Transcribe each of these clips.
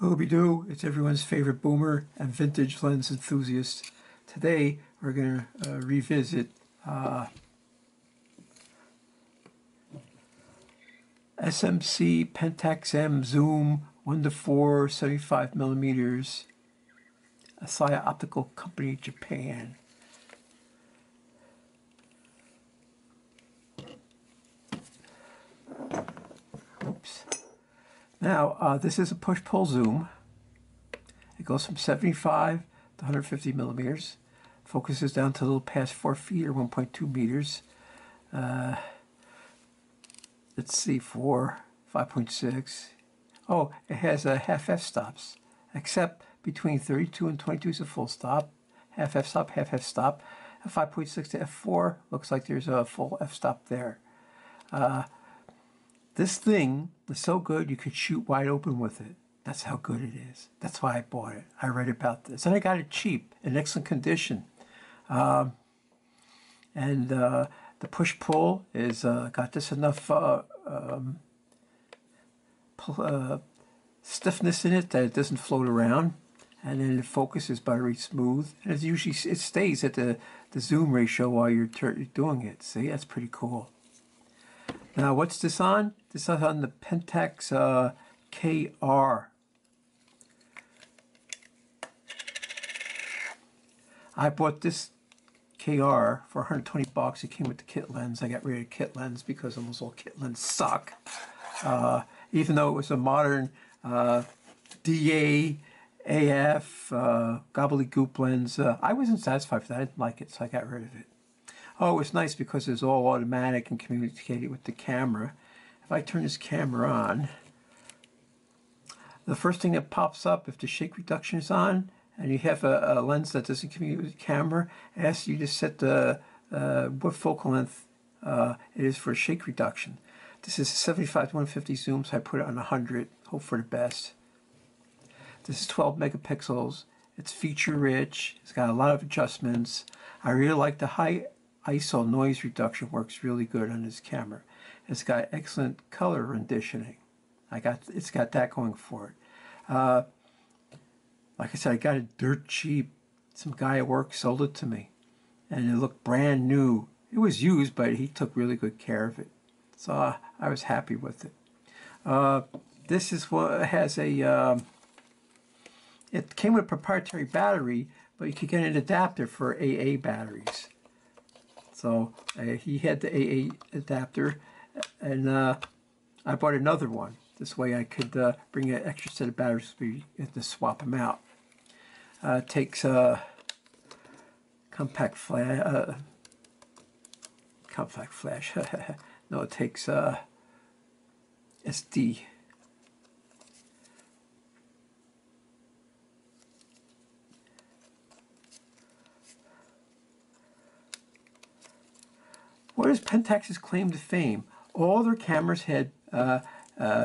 Ooby-doo, it's everyone's favorite boomer and vintage lens enthusiast. Today we're going to revisit SMC Pentax-M zoom 1:4 75 millimeters, Asaya Optical Company, Japan. Oops. Now, this is a push-pull zoom. It goes from 75 to 150 millimeters. Focuses down to a little past 4 feet or 1.2 meters. Let's see, 5.6. Oh, it has a half f-stops, except between 32 and 22 is a full stop. Half f-stop, half f-stop. 5.6 to f4, looks like there's a full f-stop there. This thing is so good you could shoot wide open with it. That's how good it is. That's why I bought it. I read about this. And I got it cheap, in excellent condition. The push-pull is got just enough stiffness in it that it doesn't float around. And then the focus is buttery smooth. And it usually stays at the zoom ratio while you're doing it. See, that's pretty cool. Now, what's this on? This is on the Pentax K-r. I bought this K-r for 120 bucks. It came with the kit lens. I got rid of the kit lens because almost all kit lenses suck. Even though it was a modern DA, AF, gobbledygook lens, I wasn't satisfied with that. I didn't like it, so I got rid of it. Oh, it was nice because it's all automatic and communicated with the camera. If I turn this camera on, the first thing that pops up if the shake reduction is on and you have a lens that doesn't communicate with the camera, it asks you to set the what focal length it is for shake reduction. This is a 75 to 150 zoom, so I put it on 100, hope for the best. This is 12 megapixels. It's feature rich. It's got a lot of adjustments. I really like the high ISO noise reduction, works really good on this camera. It's got excellent color renditioning. It's got that going for it. Like I said, I got it dirt cheap. Some guy at work sold it to me, and it looked brand new. It was used, but he took really good care of it, so I was happy with it. This is what has a. It came with a proprietary battery, but you could get an adapter for AA batteries. So he had the AA adapter, and I bought another one. This way I could bring an extra set of batteries to swap them out. It takes a compact flash. No, it takes SD. What is Pentax's claim to fame? All their cameras had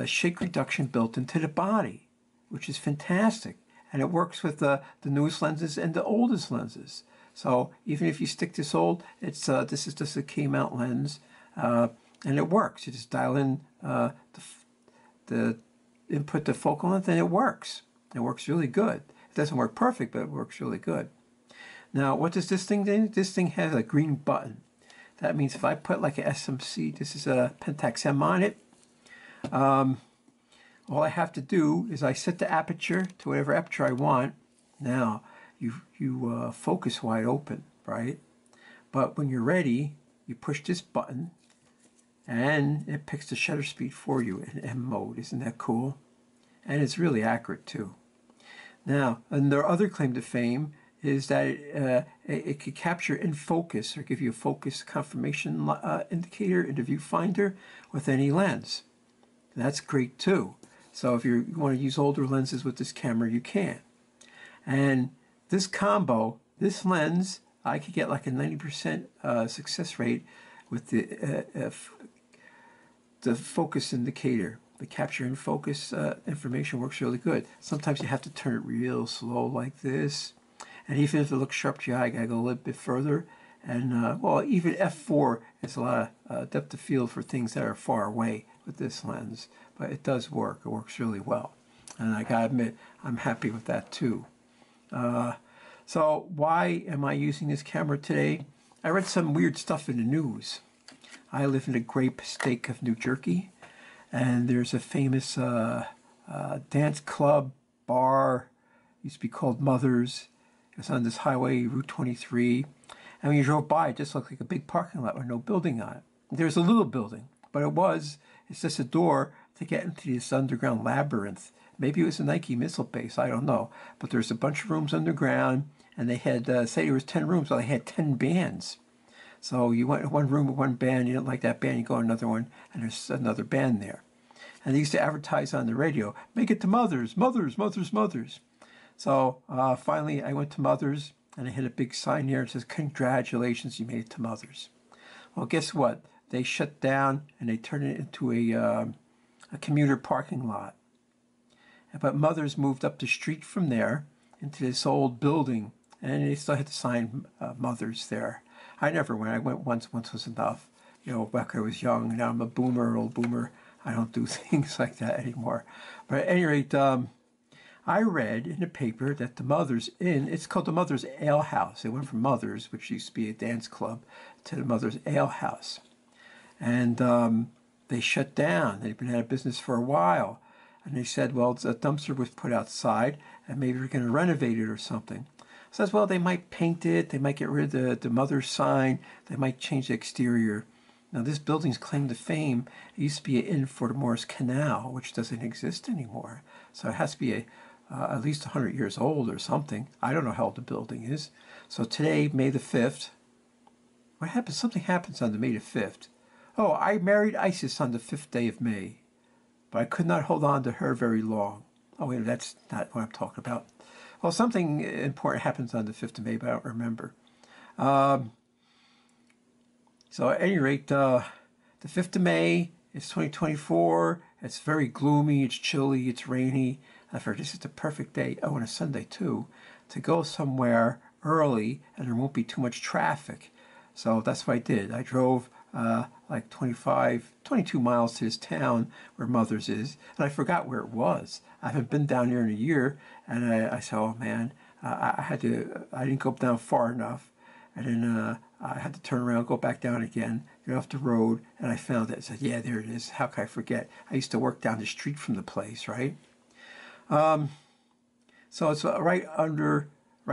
shake reduction built into the body, which is fantastic. And it works with the newest lenses and the oldest lenses. So even if you stick this old, this is just a K-mount lens, and it works. You just dial in the input to focal length, and it works. It works really good. It doesn't work perfect, but it works really good. Now, what does this thing do? This thing has a green button. That means if I put like a SMC, this is a Pentax-M on it, all I have to do is I set the aperture to whatever aperture I want. Now, you focus wide open, right? But when you're ready, you push this button, and it picks the shutter speed for you in M mode. Isn't that cool? And it's really accurate, too. Now, and their other claim to fame is that it could capture in focus or give you a focus confirmation indicator in the viewfinder with any lens. That's great too. So if you want to use older lenses with this camera, you can. And this combo, this lens, I could get like a 90% success rate with the focus indicator. The capture in focus information works really good. Sometimes you have to turn it real slow like this. And even if it looks sharp to your eye, I gotta go a little bit further. And well, even f4 is a lot of depth of field for things that are far away with this lens. But it does work. It works really well. And I gotta admit, I'm happy with that too. So why am I using this camera today? I read some weird stuff in the news. I live in the great state of New Jersey, and there's a famous dance club, bar, used to be called Mother's. It's on this highway, Route 23. And when you drove by, it just looked like a big parking lot with no building on it. There's a little building, but it's just a door to get into this underground labyrinth. Maybe it was a Nike missile base, I don't know. But there's a bunch of rooms underground, and they had, say there was 10 rooms, well, they had 10 bands. So you went in one room with one band, you didn't like that band, you go to another one, and there's another band there. And they used to advertise on the radio, make it to Mother's, Mother's, Mother's, Mother's. So finally I went to Mother's, and I hit a big sign there that says, congratulations, you made it to Mother's. Well, guess what? They shut down, and they turned it into a commuter parking lot. But Mother's moved up the street from there into this old building, and they still had the sign Mother's there. I never went. I went once. Once was enough. You know, back when I was young. Now I'm a boomer, old boomer. I don't do things like that anymore. But at any rate, I read in the paper that the Mother's Inn, it's called the Mother's Ale House. It went from Mother's, which used to be a dance club, to the Mother's Ale House. And they shut down. They've been out of business for a while. And they said, well, a dumpster was put outside, and maybe we're going to renovate it or something. Says, well, they might paint it, they might get rid of the Mother's sign, they might change the exterior. Now, this building's claim to fame. It used to be an inn for the Morris Canal, which doesn't exist anymore. So it has to be at least 100 years old or something. I don't know how old the building is. So today, May the 5th, what happens? Something happens on the May the 5th. Oh, I married Isis on the 5th day of May, but I could not hold on to her very long. Oh, wait, that's not what I'm talking about. Well, something important happens on the 5th of May, but I don't remember. So at any rate, the 5th of May, it's 2024. It's very gloomy, it's chilly, it's rainy. I figured this is the perfect day, oh, and a Sunday too, to go somewhere early and there won't be too much traffic. So that's what I did. I drove like 22 miles to this town where Mother's is, and I forgot where it was. I haven't been down here in a year, and I said, oh man, I didn't go down far enough, and then I had to turn around, go back down again, get off the road, and I found it. I said, yeah, there it is. How could I forget? I used to work down the street from the place, right? So it's right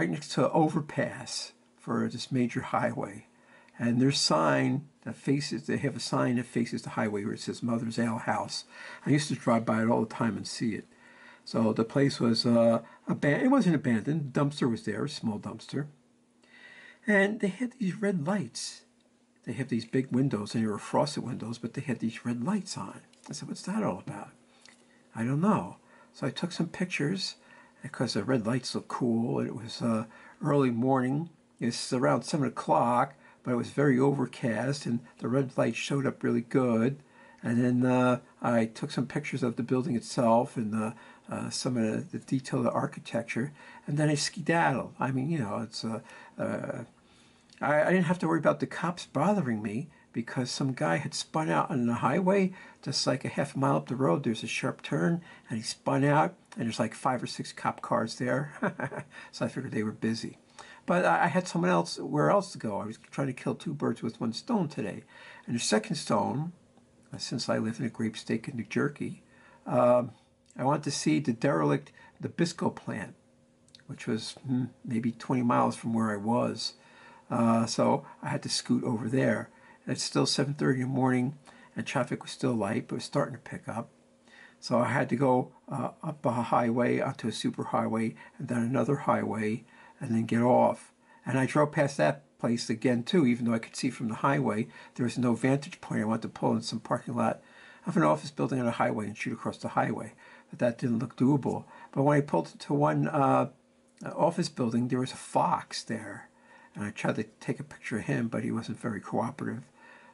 next to an overpass for this major highway. And there's sign that faces, they have a sign that faces the highway where it says Mother's Ale House. I used to drive by it all the time and see it. So the place was abandoned. It wasn't abandoned. The dumpster was there, a small dumpster. And they had these red lights. They have these big windows, and they were frosted windows, but they had these red lights on. I said, what's that all about? I don't know. So I took some pictures because the red lights looked cool. It was early morning. It's around 7 o'clock. But it was very overcast, and the red light showed up really good. And then I took some pictures of the building itself and some of the detail of the architecture, and then I skedaddled. I mean, you know, I didn't have to worry about the cops bothering me because some guy had spun out on the highway, just like a half mile up the road. There's a sharp turn, and he spun out, and there's like 5 or 6 cop cars there. So I figured they were busy. But I had where else to go. I was trying to kill 2 birds with 1 stone today. And the second stone, since I live in a great state in New Jersey, I wanted to see the derelict, the biscuit plant, which was maybe 20 miles from where I was. So I had to scoot over there. It's still 7:30 in the morning, and traffic was still light, but it was starting to pick up. So I had to go up a highway onto a superhighway, and then another highway, and then get off. And I drove past that place again too, even though I could see from the highway. There was no vantage point. I wanted to pull in some parking lot of an office building on a highway and shoot across the highway. But that didn't look doable. But when I pulled into one office building, there was a fox there. And I tried to take a picture of him, but he wasn't very cooperative.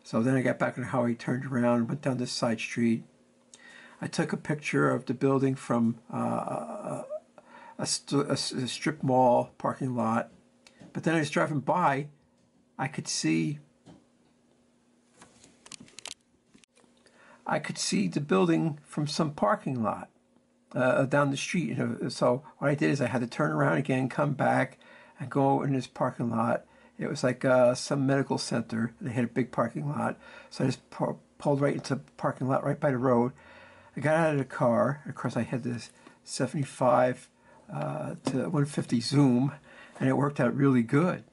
So then I got back on the highway, turned around, went down this side street. I took a picture of the building from a strip mall parking lot. But then I was driving by, I could see the building from some parking lot. down the street. So what I did is I had to turn around again, come back, and go in this parking lot. It was like some medical center. They had a big parking lot. So I just pulled right into the parking lot right by the road. I got out of the car. Of course, I had this 75 to 150 zoom, and it worked out really good.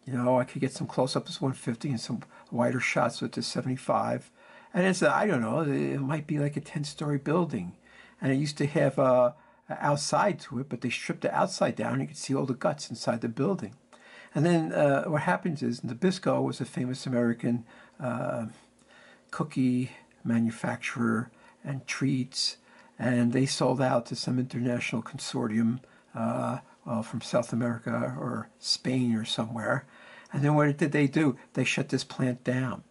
I could get some close-ups 150 and some wider shots with the 75. And it's, I don't know, it might be like a 10-story building. And it used to have outside to it, but they stripped the outside down and you could see all the guts inside the building. And then what happens is Nabisco was a famous American cookie manufacturer and treats, and they sold out to some international consortium from South America or Spain or somewhere. And then what did they do? They shut this plant down,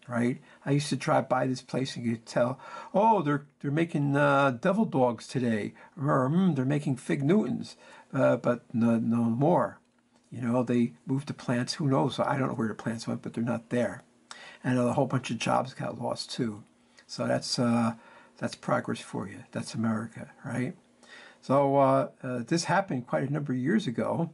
right? I used to drive by this place and you could tell, oh, they're making devil dogs today, or they're making Fig Newtons, but no more. They moved the plants. Who knows? I don't know where the plants went, but they're not there. And a whole bunch of jobs got lost too. So that's progress for you. That's America, right? So this happened quite a number of years ago,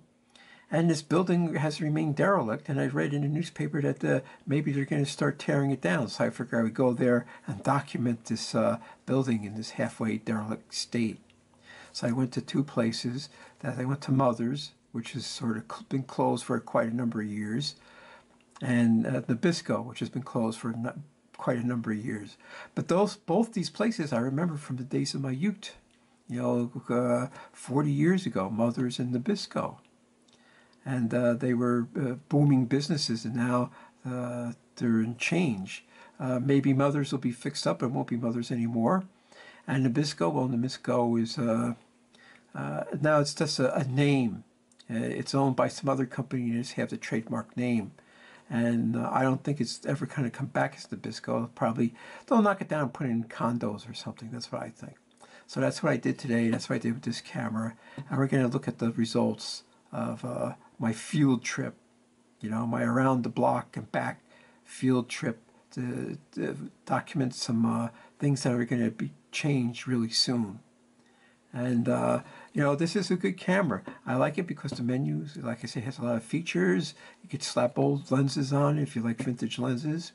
and this building has remained derelict. And I read in the newspaper that maybe they're going to start tearing it down. So I figured I would go there and document this building in this halfway derelict state. So I went to two places. I went to Mother's, which has sort of been closed for quite a number of years, and Nabisco, which has been closed for quite a number of years. But both these places I remember from the days of my youth, 40 years ago, Mother's and Nabisco. And they were booming businesses, and now they're in change. Maybe Mother's will be fixed up and won't be Mother's anymore. And Nabisco is, now it's just a name. It's owned by some other company and just have the trademark name. And I don't think it's ever kind of come back as Nabisco. Probably they'll knock it down and put it in condos or something. That's what I think. So that's what I did today. That's what I did with this camera. And we're going to look at the results of my field trip, my around the block and back field trip to document some things that are going to be changed really soon. And, this is a good camera. I like it because the menus, like I say, has a lot of features. You could slap old lenses on if you like vintage lenses.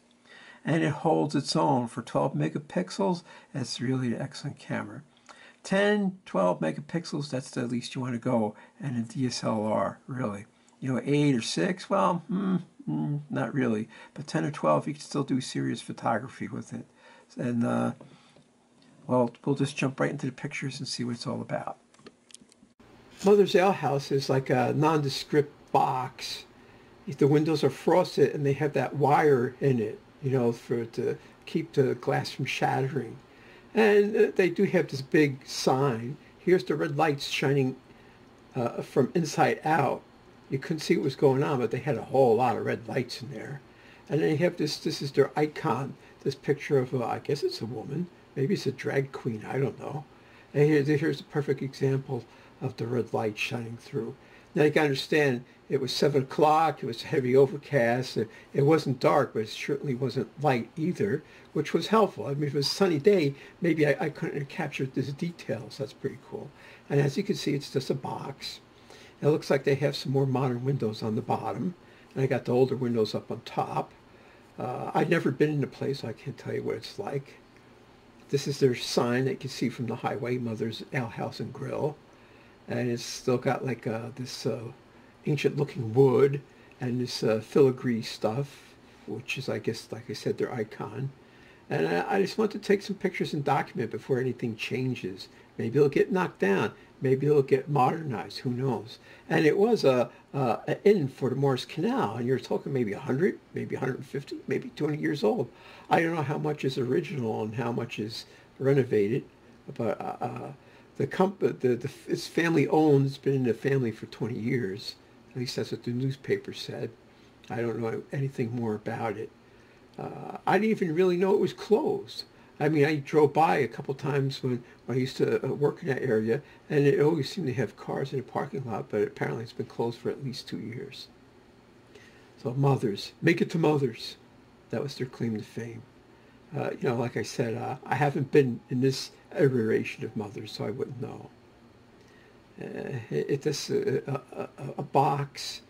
And it holds its own. For 12 megapixels, it's really an excellent camera. 10, 12 megapixels, that's the least you want to go. And a DSLR, really. 8 or 6, well, not really. But 10 or 12, you can still do serious photography with it. And, well, we'll just jump right into the pictures and see what it's all about. Mother's Ale House is like a nondescript box. The windows are frosted and they have that wire in it, to keep the glass from shattering. And they do have this big sign. Here's the red lights shining from inside out. You couldn't see what was going on, but they had a whole lot of red lights in there. And then you have this is their icon, this picture of, I guess it's a woman. Maybe it's a drag queen, I don't know. And here's a perfect example of the red light shining through. Now you can understand, it was 7 o'clock, it was heavy overcast, it wasn't dark, but it certainly wasn't light either, which was helpful. I mean, if it was a sunny day, maybe I couldn't have captured these details. That's pretty cool. And as you can see, it's just a box. It looks like they have some more modern windows on the bottom, and I got the older windows up on top. I've never been in the place, so I can't tell you what it's like. This is their sign that you can see from the highway, Mother's Ale House and Grill. And it's still got like this ancient-looking wood and this filigree stuff, which is, I guess, like I said, their icon. And I just want to take some pictures and document before anything changes. Maybe it'll get knocked down. Maybe it'll get modernized. Who knows? And it was an inn for the Morris Canal, and you're talking maybe 100, maybe 150, maybe 200 years old. I don't know how much is original and how much is renovated, but it's family owned. It's been in the family for 20 years. At least that's what the newspaper said. I don't know anything more about it. I didn't even really know it was closed. I mean, I drove by a couple times when I used to work in that area, and it always seemed to have cars in the parking lot, but apparently it's been closed for at least 2 years. So Mother's, make it to Mother's. That was their claim to fame. You know, like I said, I haven't been in this iteration of mothers, so I wouldn't know. It's a box.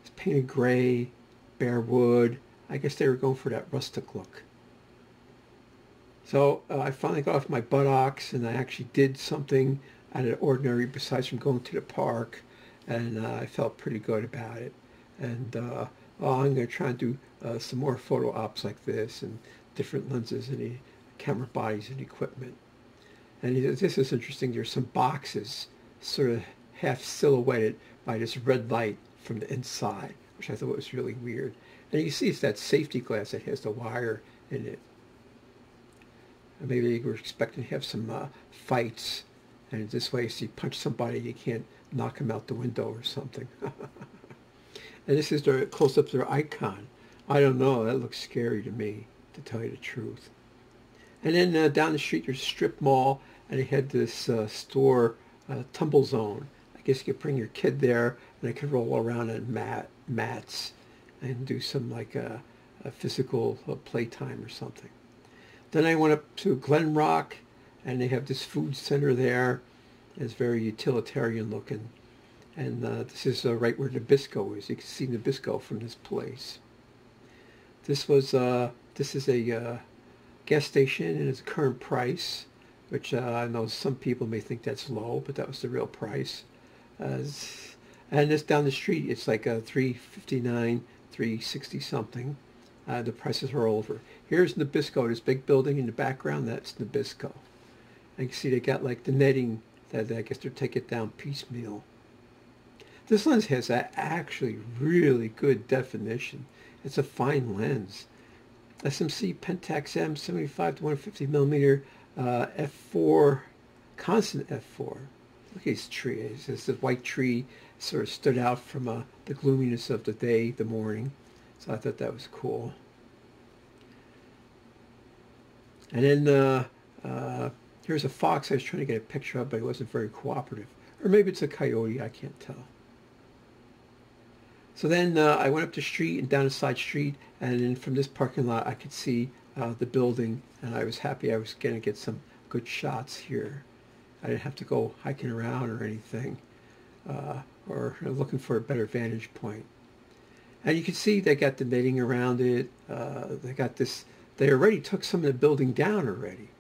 It's painted gray, bare wood. I guess they were going for that rustic look. So I finally got off my buttocks, and I actually did something out of the ordinary besides from going to the park, and I felt pretty good about it. And I'm going to try and do some more photo ops like this, and different lenses and the camera bodies and equipment. And this is interesting. There's some boxes sort of half silhouetted by this red light from the inside, which I thought was really weird. And you see it's that safety glass that has the wire in it. And maybe they were expecting to have some fights, and this way if you punch somebody, you can't knock them out the window or something. And this is their close-up their icon. I don't know, that looks scary to me, to tell you the truth. And then down the street there's a strip mall, and they had this store, Tumble Zone. I guess you could bring your kid there, and they could roll around on mats and do some like a physical playtime or something. Then I went up to Glen Rock, and they have this food center there. It's very utilitarian looking. And this is right where Nabisco is. You can see Nabisco from this place. This is a gas station, and it's current price, which I know some people may think that's low, but that was the real price. And this down the street, it's like $3.59, $3.60 something. The prices are over. Here's Nabisco, this big building in the background, that's Nabisco. And you can see they got like the netting that I guess they're taking it down piecemeal. This lens has actually really good definition. It's a fine lens. SMC Pentax-M 75 to 150 millimeter f4, constant f4. Look at these trees. This white tree sort of stood out from the gloominess of the day, the morning. So I thought that was cool. And then here's a fox I was trying to get a picture of, but he wasn't very cooperative. Or maybe it's a coyote, I can't tell. So then I went up the street and down a side street, and then from this parking lot I could see the building, and I was happy I was going to get some good shots here. I didn't have to go hiking around or anything, or looking for a better vantage point. And you can see they got the netting around it. They got this. They already took some of the building down already,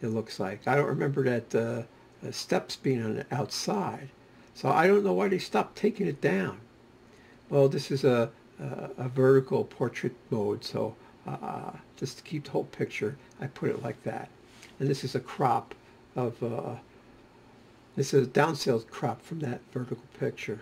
it looks like. I don't remember that steps being on the outside. So I don't know why they stopped taking it down. Well, this is a vertical portrait mode, so just to keep the whole picture, I put it like that. And this is a crop of, this is a downscaled crop from that vertical picture.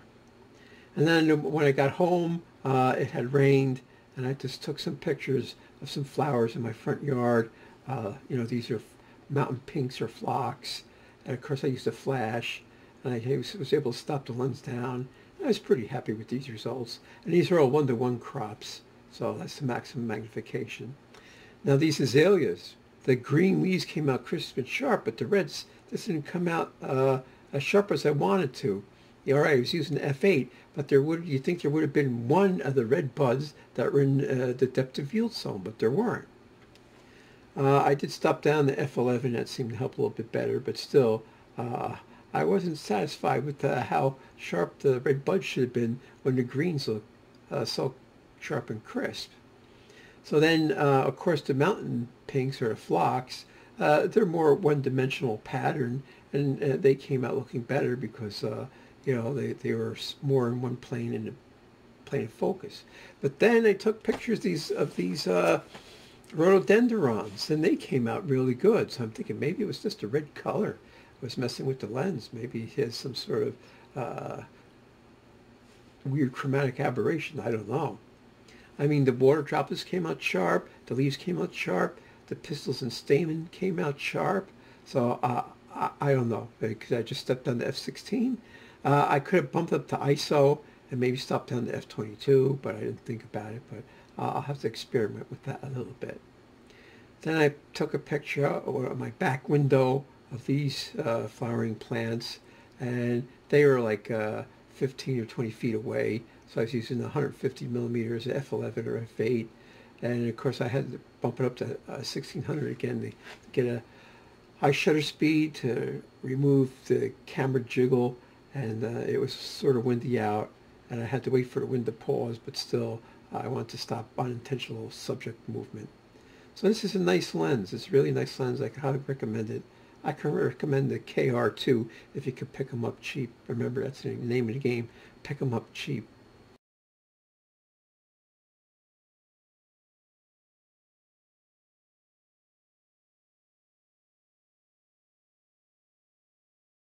And then when I got home, it had rained, and I just took some pictures of some flowers in my front yard. You know, these are mountain pinks or phlox. And of course I used a flash, and I was able to stop the lens down. I was pretty happy with these results. And these are all 1:1 crops, so that's the maximum magnification. Now these azaleas, the green leaves came out crisp and sharp, but the reds, this didn't come out as sharp as I wanted to. Yeah, all right, I was using the f8, but you think there would have been one of the red buds that were in the depth of field zone, but there weren't. I did stop down the f11, that seemed to help a little bit better, but still, I wasn't satisfied with how sharp the red buds should have been when the greens look so sharp and crisp. So then, of course, the mountain pinks or the phlox, they're more one-dimensional pattern, and they came out looking better because you know, they were more in one plane in the plane of focus. But then I took pictures of these rhododendrons, and they came out really good. So I'm thinking maybe it was just a red color. I was messing with the lens. Maybe it has some sort of weird chromatic aberration. I don't know. I mean, the water droplets came out sharp. The leaves came out sharp. The pistils and stamen came out sharp. So I don't know, because I just stepped on the f16. I could have bumped up to ISO and maybe stopped down to f22, but I didn't think about it. But I'll have to experiment with that a little bit. Then I took a picture of my back window of these flowering plants, and they were like 15 or 20 feet away. So I was using 150 millimeters f11 or f8. And of course I had to bump it up to 1600 again to get a high shutter speed to remove the camera jiggle, and it was sort of windy out, and I had to wait for the wind to pause, but still I wanted to stop unintentional subject movement. So this is a nice lens. It's a really nice lens. I highly recommend it. I can recommend the K-r too if you could pick them up cheap. Remember, that's the name of the game. Pick them up cheap.